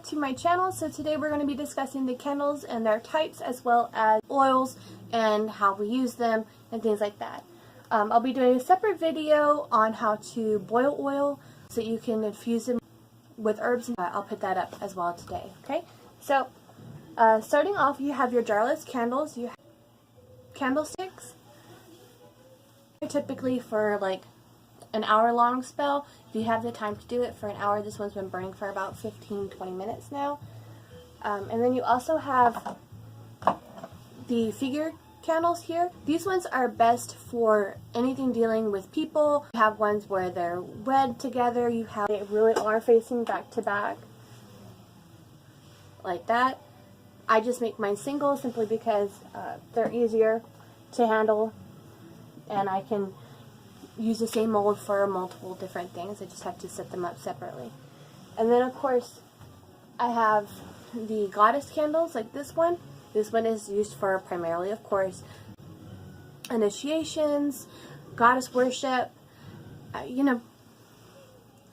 to my channel. So today we're going to be discussing the candles and their types, as well as oils and how we use them and things like that. I'll be doing a separate video on how to boil oil so you can infuse them with herbs. I'll put that up as well today. Okay, so starting off, you have your jarless candles. You have candlesticks, typically for like an hour-long spell. If you have the time to do it for an hour, this one's been burning for about 15-20 minutes now. And then you also have the figure candles here. These ones are best for anything dealing with people. You have ones where they're wed together. You have they really are facing back to back like that. I just make mine single simply because they're easier to handle, and I can use the same mold for multiple different things. I just have to set them up separately. And then of course I have the goddess candles like this one. This one is used for primarily, of course, initiations, goddess worship, you know,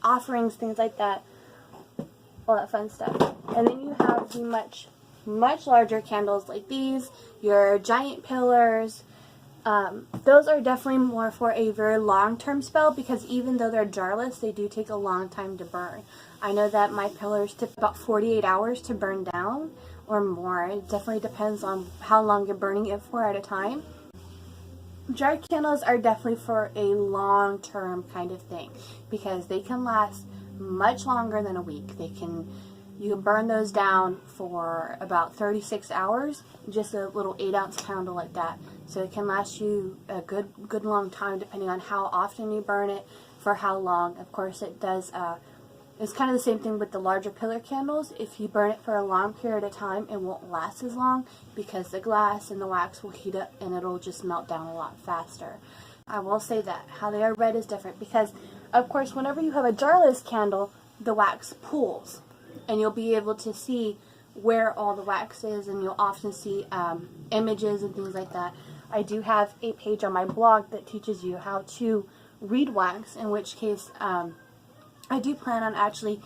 offerings, things like that, all that fun stuff. And then you have the much larger candles like these, your giant pillars. Those are definitely more for a very long-term spell, because even though they're jarless, they do take a long time to burn. I know that my pillars took about 48 hours to burn down or more. It definitely depends on how long you're burning it for at a time. Jarred candles are definitely for a long-term kind of thing, because they can last much longer than a week. You can burn those down for about 36 hours, just a little 8-ounce candle like that. So it can last you a good long time, depending on how often you burn it, for how long. Of course, it does. It's kind of the same thing with the larger pillar candles. If you burn it for a long period of time, it won't last as long, because the glass and the wax will heat up and it'll just melt down a lot faster. I will say that how they are red is different, because of course whenever you have a jarless candle, the wax pools, and you'll be able to see where all the wax is, and you'll often see images and things like that. I do have a page on my blog that teaches you how to read wax, in which case I do plan on actually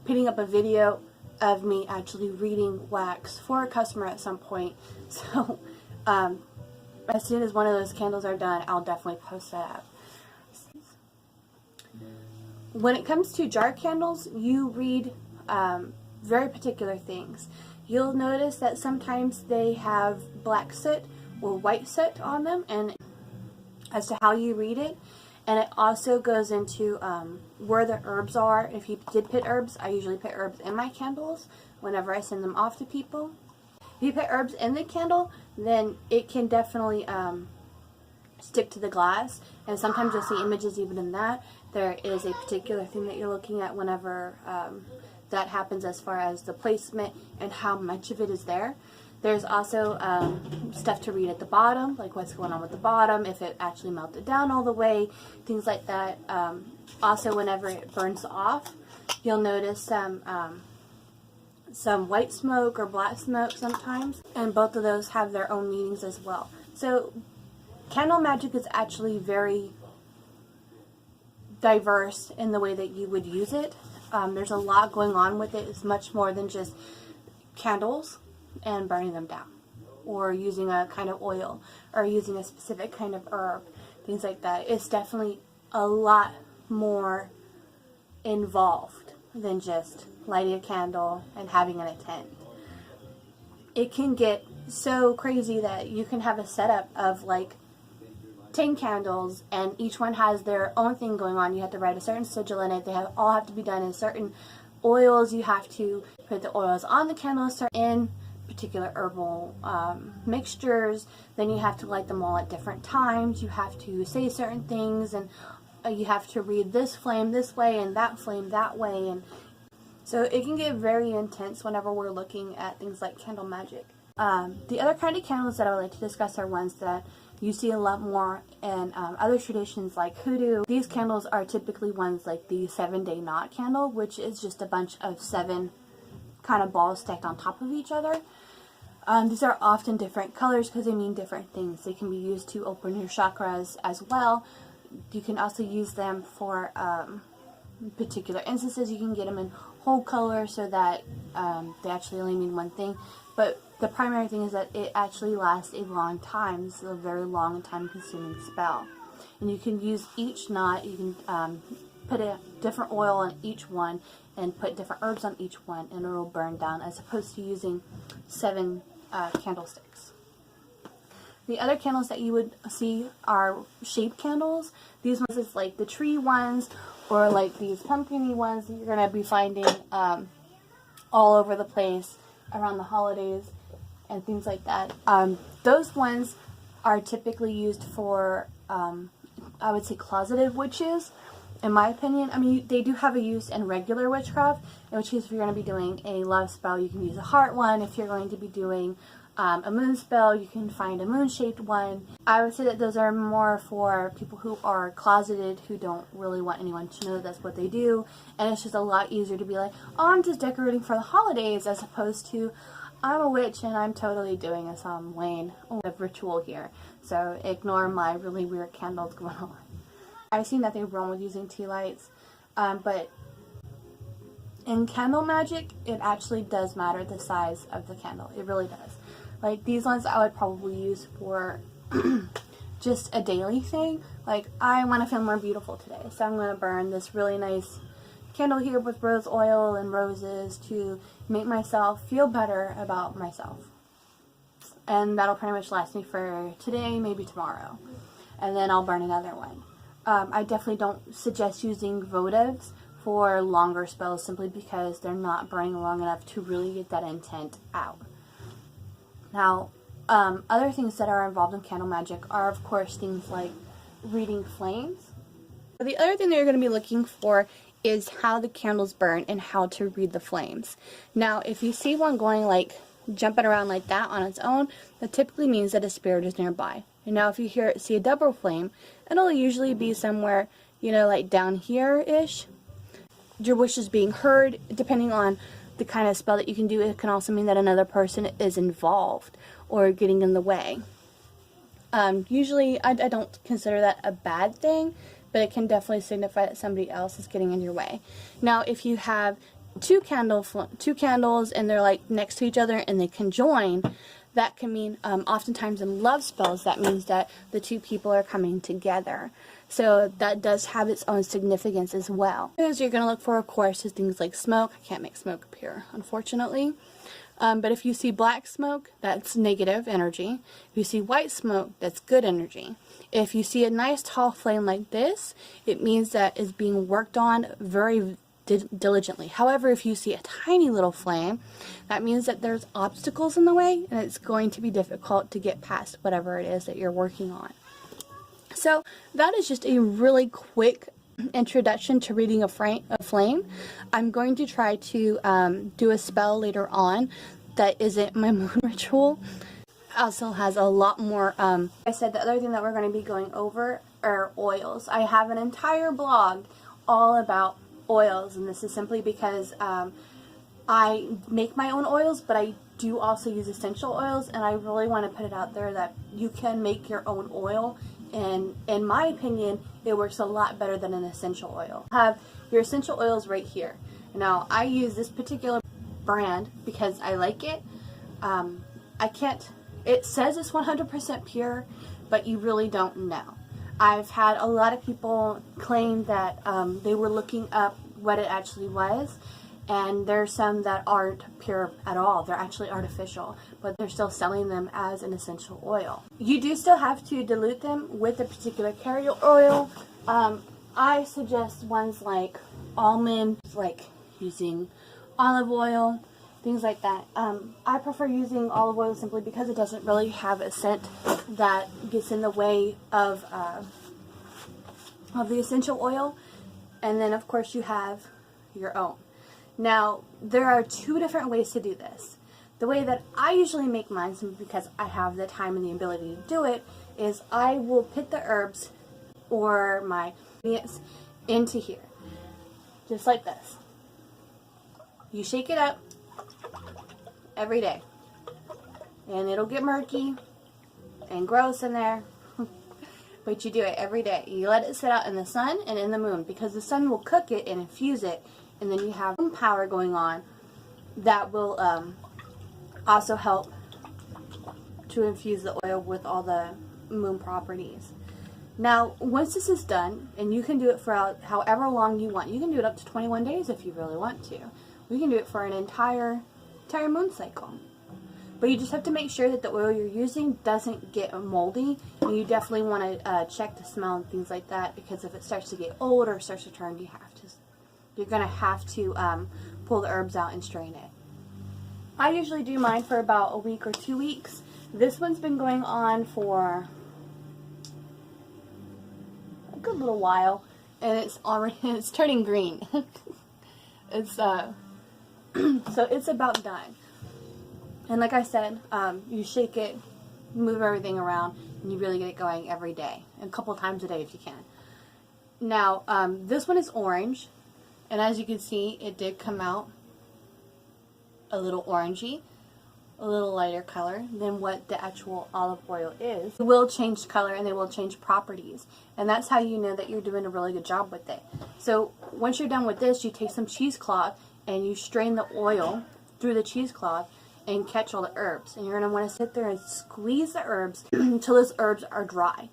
putting up a video of me actually reading wax for a customer at some point. So as soon as one of those candles are done, I'll definitely post that up. When it comes to jar candles, you read very particular things. You'll notice that sometimes they have black soot or white soot on them, and as to how you read it. And it also goes into where the herbs are. If you did put herbs, I usually put herbs in my candles whenever I send them off to people. If you put herbs in the candle, then it can definitely stick to the glass, and sometimes you'll see images even in that. There is a particular thing that you're looking at whenever that happens, as far as the placement and how much of it is there. There's also stuff to read at the bottom, like what's going on with the bottom, if it actually melted down all the way, things like that. Also, whenever it burns off, you'll notice some white smoke or black smoke sometimes, and both of those have their own meanings as well. So candle magic is actually very diverse in the way that you would use it. There's a lot going on with it. It's much more than just candles and burning them down, or using a kind of oil, or using a specific kind of herb, things like that. It's definitely a lot more involved than just lighting a candle and having an intent. It can get so crazy that you can have a setup of like 10 candles, and each one has their own thing going on. You have to write a certain sigil in it. They all have to be done in certain oils. You have to put the oils on the candles in particular herbal mixtures. Then you have to light them all at different times. You have to say certain things, and you have to read this flame this way and that flame that way. And so it can get very intense whenever we're looking at things like candle magic. The other kind of candles that I would like to discuss are ones that you see a lot more in other traditions like hoodoo. These candles are typically ones like the 7-day knot candle, which is just a bunch of 7 kind of balls stacked on top of each other. These are often different colors because they mean different things. They can be used to open your chakras as well. You can also use them for particular instances. You can get them in whole color so that they actually only mean one thing. But the primary thing is that it actually lasts a long time. This is a very long and time-consuming spell. And you can use each knot. You can put a different oil on each one and put different herbs on each one, and it will burn down, as opposed to using 7 candlesticks. The other candles that you would see are shaped candles. These ones is like the tree ones, or like these pumpkin-y ones that you're going to be finding all over the place around the holidays and things like that. Those ones are typically used for, I would say, closeted witches, in my opinion. I mean, they do have a use in regular witchcraft, in which case if you're going to be doing a love spell, you can use a heart one. If you're going to be doing a moon spell, you can find a moon-shaped one. I would say that those are more for people who are closeted, who don't really want anyone to know that that's what they do, and it's just a lot easier to be like, oh, I'm just decorating for the holidays, as opposed to, I'm a witch and I'm totally doing a some lane of ritual here, so ignore my really weird candles going on. I've seen nothing wrong with using tea lights, but in candle magic, it actually does matter the size of the candle. It really does. Like these ones I would probably use for just a daily thing. Like, I want to feel more beautiful today, so I'm going to burn this really nice candle here with rose oil and roses to make myself feel better about myself. And that'll pretty much last me for today, maybe tomorrow. And then I'll burn another one. I definitely don't suggest using votives for longer spells, simply because they're not burning long enough to really get that intent out. Now, other things that are involved in candle magic are, of course, things like reading flames. The other thing that you're going to be looking for is how the candles burn and how to read the flames. Now, if you see one going like jumping around like that on its own, that typically means that a spirit is nearby. And now if you see a double flame, it'll usually be somewhere, you know, like down here-ish. Your wish is being heard. Depending on the kind of spell that you can do, it can also mean that another person is involved or getting in the way. Usually, I don't consider that a bad thing, but it can definitely signify that somebody else is getting in your way. Now, if you have two candles and they're like next to each other and they conjoin, that can mean, oftentimes in love spells, that means that the two people are coming together. So that does have its own significance as well. As you're going to look for, of course, is things like smoke. I can't make smoke appear, unfortunately. But if you see black smoke, that's negative energy. If you see white smoke, that's good energy. If you see a nice tall flame like this, it means that it's being worked on very diligently. However, if you see a tiny little flame, that means that there's obstacles in the way and it's going to be difficult to get past whatever it is that you're working on. So that is just a really quick introduction to reading a flame. I'm going to try to do a spell later on that isn't my moon ritual. Also has a lot more, I said the other thing that we're going to be going over are oils. I have an entire blog all about oils, and this is simply because I make my own oils, but I do also use essential oils, and I really want to put it out there that you can make your own oil, and in my opinion, it works a lot better than an essential oil. You have your essential oils right here. Now, I use this particular brand because I like it. It says it's 100% pure, but you really don't know. I've had a lot of people claim that they were looking up what it actually was, and there's some that aren't pure at all. They're actually artificial, but they're still selling them as an essential oil. You do still have to dilute them with a particular carrier oil. I suggest ones like almond, like using olive oil, things like that. I prefer using olive oil simply because it doesn't really have a scent that gets in the way of the essential oil. And then of course you have your own. Now there are two different ways to do this. The way that I usually make mine, simply because I have the time and the ability to do it, is I will put the herbs or my ingredients into here, just like this. You shake it up every day, and it'll get murky and gross in there, but you do it every day. You let it sit out in the sun and in the moon, because the sun will cook it and infuse it and then you have power going on that will also help to infuse the oil with all the moon properties. Now, once this is done, and you can do it for however long you want. You can do it up to 21 days if you really want to. We can do it for an entire moon cycle. But you just have to make sure that the oil you're using doesn't get moldy. And you definitely want to check the smell and things like that, because if it starts to get old or starts to turn, you're going to have to pull the herbs out and strain it. I usually do mine for about a week or 2 weeks. This one's been going on for a good little while, and it's turning green. It's so it's about done. And like I said, you shake it, move everything around, and you really get it going every day, a couple times a day if you can. Now, this one is orange, and as you can see, it did come out a little orangey, a little lighter color than what the actual olive oil is. It will change color and they will change properties, and that's how you know that you're doing a really good job with it. So once you're done with this, you take some cheesecloth and you strain the oil through the cheesecloth and catch all the herbs, and you're going to want to sit there and squeeze the herbs until those herbs are dry.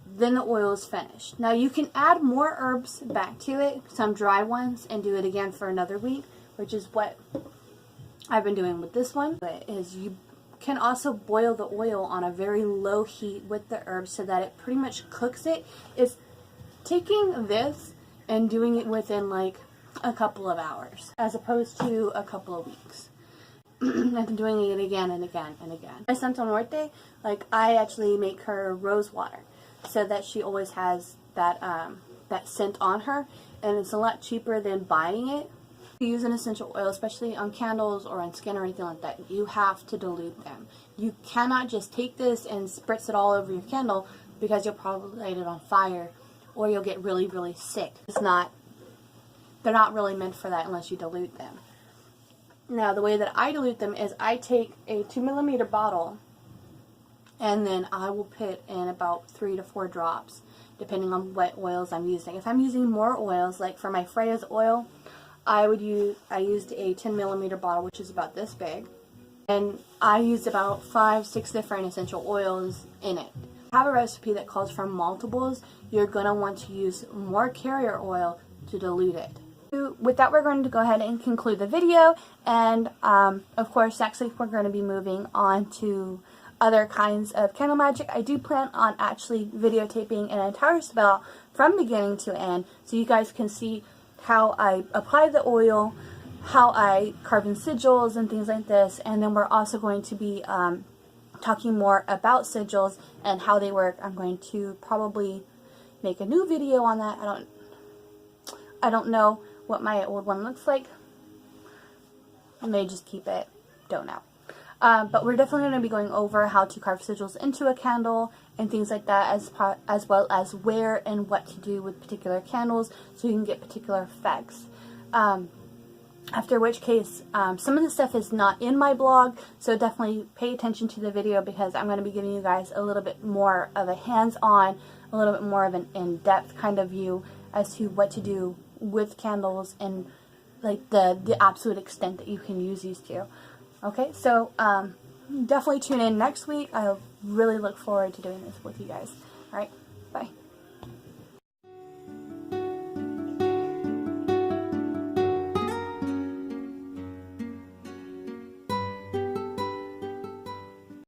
Then the oil is finished. Now you can add more herbs back to it, some dry ones, and do it again for another week, which is what I've been doing with this one. But is you can also boil the oil on a very low heat with the herbs so that it pretty much cooks it. It's taking this and doing it within like a couple of hours as opposed to a couple of weeks. I've been doing it again and again and again. My Santo Norte, like I actually make her rose water so that she always has that that scent on her, and it's a lot cheaper than buying it. If you use an essential oil, especially on candles or on skin or anything like that, you have to dilute them. You cannot just take this and spritz it all over your candle, because you'll probably light it on fire or you'll get really, really sick. They're not really meant for that unless you dilute them. Now, the way that I dilute them is I take a 2mm bottle and then I will put in about 3 to 4 drops, depending on what oils I'm using. If I'm using more oils, like for my Freya's oil, I used a 10mm bottle, which is about this big, and I used about 5-6 different essential oils in it. If you have a recipe that calls for multiples, you're going to want to use more carrier oil to dilute it. With that, we're going to go ahead and conclude the video, and of course next week we're going to be moving on to other kinds of candle magic. I do plan on actually videotaping an entire spell from beginning to end so you guys can see how I apply the oil, how I carve in sigils and things like this, and then we're also going to be talking more about sigils and how they work. I'm going to probably make a new video on that. I don't know what my old one looks like. I may just keep it, don't know. But we're definitely going to be going over how to carve sigils into a candle and things like that, as well as where and what to do with particular candles so you can get particular effects. After which case, some of the stuff is not in my blog, so definitely pay attention to the video, because I'm going to be giving you guys a little bit more of a hands-on, a little bit more of an in-depth kind of view as to what to do with candles and like the absolute extent that you can use these to. Okay, so definitely tune in next week. I really look forward to doing this with you guys. Alright, bye.